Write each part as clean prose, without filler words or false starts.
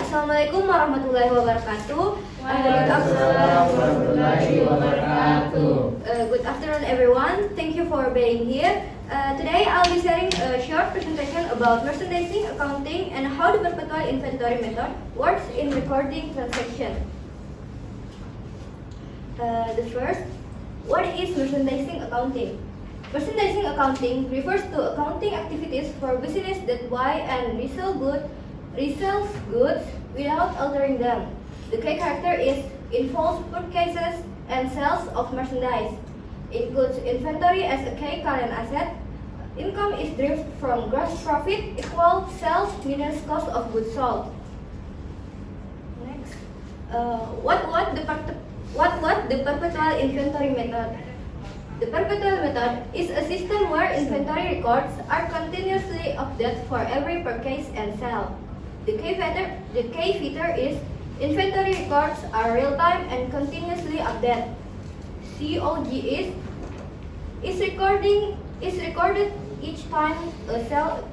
Assalamualaikum warahmatullahi wabarakatuh. Waalaikumsalam warahmatullahi wabarakatuh. Good afternoon, everyone. Thank you for being here. Today, I'll be sharing a short presentation about merchandising, accounting, and how the perpetual inventory method works in recording transaction. The first, what is merchandising accounting? Merchandising accounting refers to accounting activities for business that buy and resells goods without altering them. The key character is involves purchases and sales of merchandise. Includes inventory as a key current asset. Income is derived from gross profit equal sales minus cost of goods sold. Next, what the perpetual inventory method? The perpetual method is a system where inventory records are continuously updated for every purchase and sale. The key feature is inventory records are real-time and continuously updated. COG is recorded each time a sale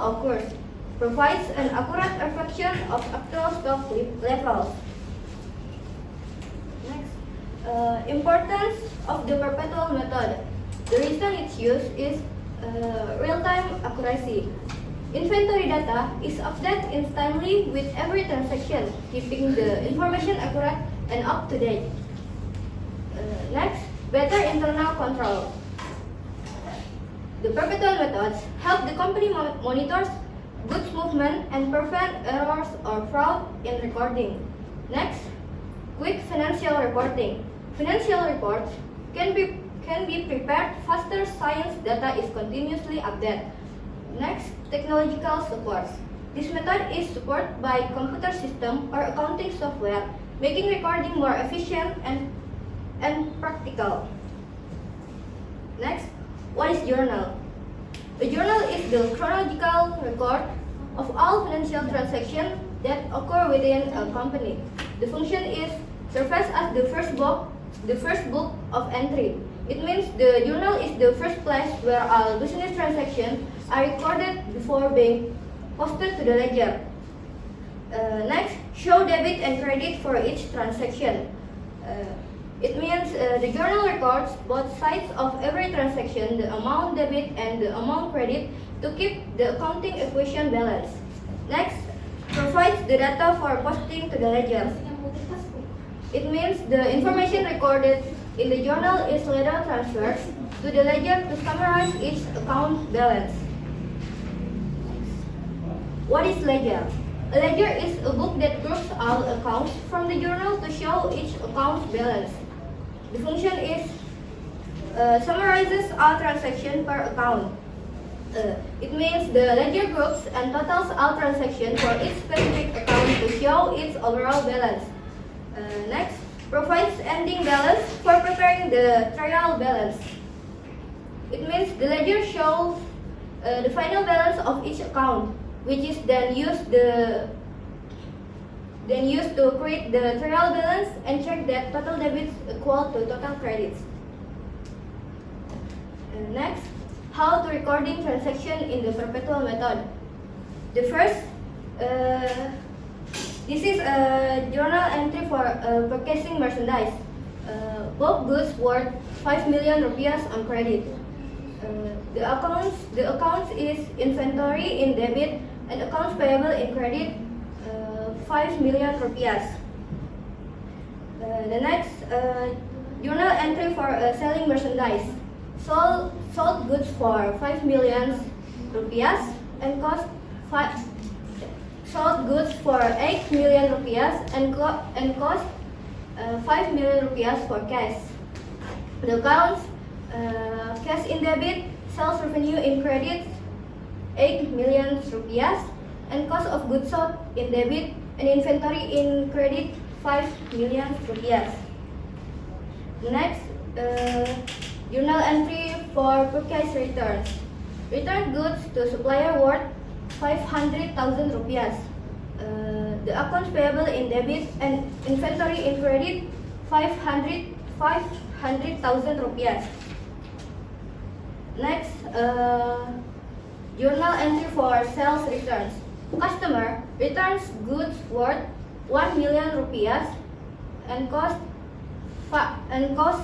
occurs, provides an accurate reflection of actual stock levels. Next, importance of the perpetual method. The reason it's used is real-time accuracy. Inventory data is updated instantly with every transaction, keeping the information accurate and up to date. Next, better internal control. The perpetual methods help the company monitors goods movement and prevent errors or fraud in recording. Next, quick financial reporting. Financial reports can be prepared faster since data is continuously updated. Next, technological support. This method is supported by computer system or accounting software, making recording more efficient and practical. Next, what is journal? A journal is the chronological record of all financial transactions that occur within a company. The function is serves as the first book of entry. It means the journal is the first place where all business transactions are recorded before being posted to the ledger. Next, show debit and credit for each transaction. It means the journal records both sides of every transaction, the amount debit and the amount credit, to keep the accounting equation balanced. Next, provides the data for posting to the ledger. It means the information recorded in the journal is later transferred to the ledger to summarize each account balance. What is ledger? A ledger is a book that groups all accounts from the journal to show each account's balance. The function is summarizes all transactions per account. It means the ledger groups and totals all transactions for each specific account to show its overall balance. Next, provides ending balance for preparing the trial balance. It means the ledger shows the final balance of each account, which is then used to create the trial balance and check that total debits equal to total credits. Next, how to recording transaction in the perpetual method. The first, this is a journal entry for purchasing merchandise. Both goods worth 5 million rupiah on credit. The accounts is inventory in debit and accounts payable in credit, 5 million rupiah. The next, journal entry for selling merchandise. Sold goods for 5 million rupiah and sold goods for 8 million rupiah and cost 5 million rupiah for cash. The accounts, cash in debit, sales revenue in credit, 8 million rupiah, and cost of goods sold in debit and inventory in credit, 5 million rupiah. Next, journal entry for purchase returns. Return goods to supplier worth 500,000 rupiah. The accounts payable in debit and inventory in credit, 500,000 rupiah. Next, journal entry for sales returns. customer returns goods worth 1 million rupiah and cost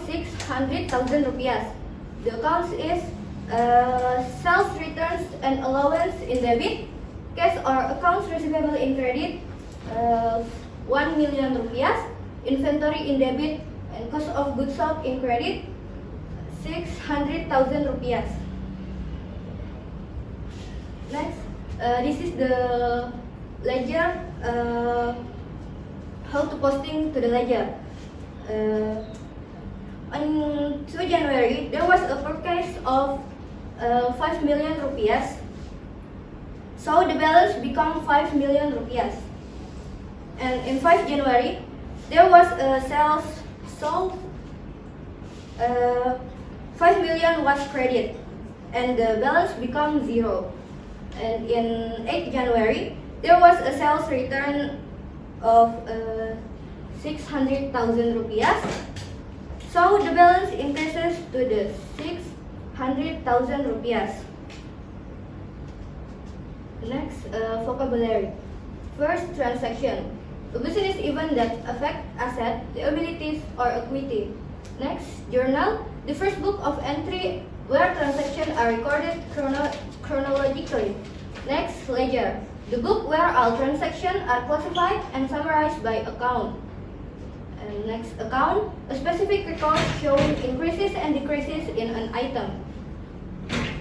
600,000 rupiah. The account is sales returns and allowance in debit, cash or accounts receivable in credit 1 million rupiah, inventory in debit and cost of goods sold in credit 600,000 rupiah. Next, this is the ledger. How to posting to the ledger. On 2 January, there was a purchase of 5 million rupiah. So the balance become 5 million rupiah. And in 5 January, there was a sales sold 5 million was credit and the balance become 0. And in 8 January, there was a sales return of 600,000 rupiah. So the balance increases to the 600,000 rupiah. Next, vocabulary. First, transaction. A business event that affect asset, liabilities, or equity. Next, journal. The first book of entry where transactions are recorded chronologically. Next, ledger. The book where all transactions are classified and summarized by account. And next, account. A specific record showing increases and decreases in an item.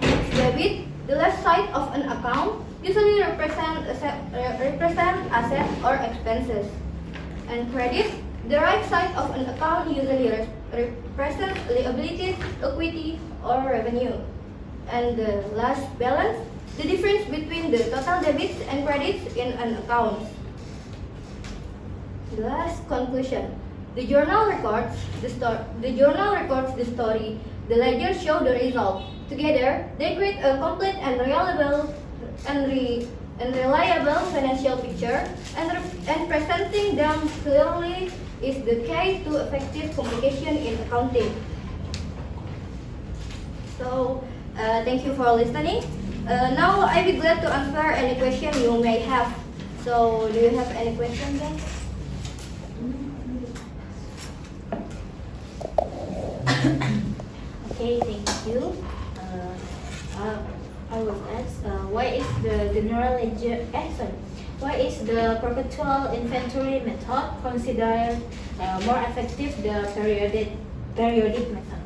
Next, debit. The left side of an account usually represent asset or expenses. And credit. The right side of an account usually represents liabilities, equity, or revenue. And the last, balance. The difference between the total debits and credits in an account. The last, conclusion. The journal records the story. The ledger show the result. Together, they create a complete and reliable financial picture, and presenting them clearly is the key to effective communication in accounting. So, thank you for listening. Now, I'll be glad to answer any question you may have. So, do you have any questions, guys? Okay, thank you. I will ask, why is the general ledger? Why is the perpetual inventory method considered more effective than periodic method?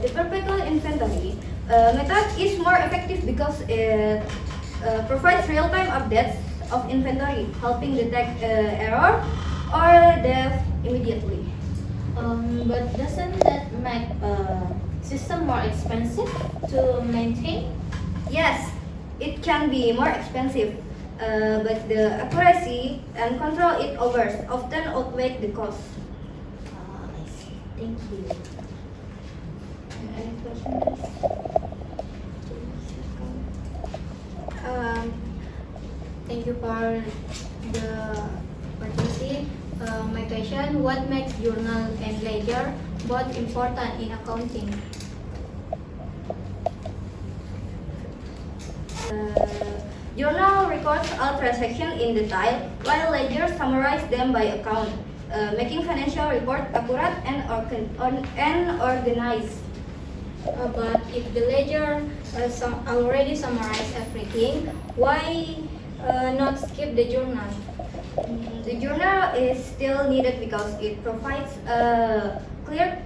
The perpetual inventory method is more effective because it provides real-time updates of inventory, helping detect error or theft immediately. But doesn't that make system more expensive to maintain? Yes, it can be more expensive, but the accuracy and control it offers often outweigh the cost. I see. Thank you. Any questions? Thank you for the opportunity. My question, what makes journal and ledger both important in accounting? Journal records all transactions in detail, while ledger summarizes them by account, making financial report accurate and organized. But if the ledger already summarized everything, why not skip the journal? The journal is still needed because it provides a clear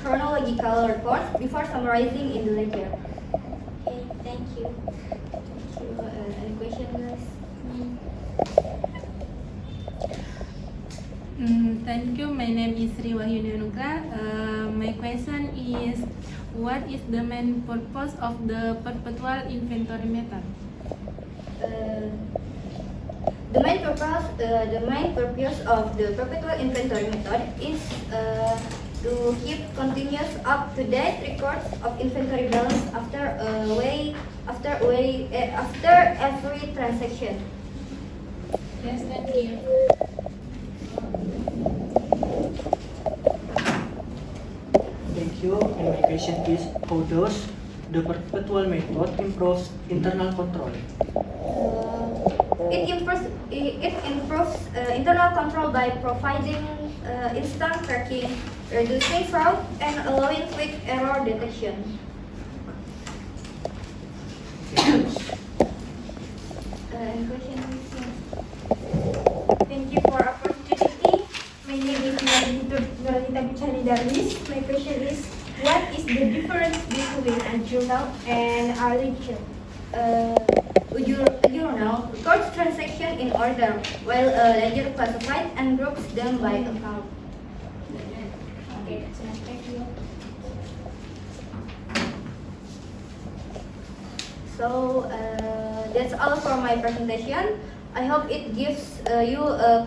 chronological report before summarizing in the ledger. Okay, thank you. Thank you. Any questions, guys? Thank you. My name is Sri Wahyuni Anugrah. My question is, what is the main purpose of the perpetual inventory method? The main purpose of the perpetual inventory method is to keep continuous up-to-date records of inventory balance after every transaction. Yes, thank you. Thank you. And my question is, how does the perpetual method improves internal control? It improves internal control by providing instant tracking, reducing fraud, and allowing quick error detection. Any questions? Thank you for opportunity. My name is Nurlita Bichani Darwis. My question is, what is the difference between a journal and a ledger? A journal records transaction in order, while a ledger classifies and groups them by account. Okay, that's enough. Thank you. So that's all for my presentation. I hope it gives you a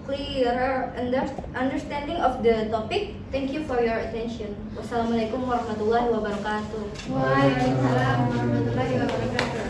clearer understanding of the topic. Thank you for your attention. Wassalamualaikum warahmatullahi wabarakatuh. Waalaikumsalam warahmatullahi wabarakatuh.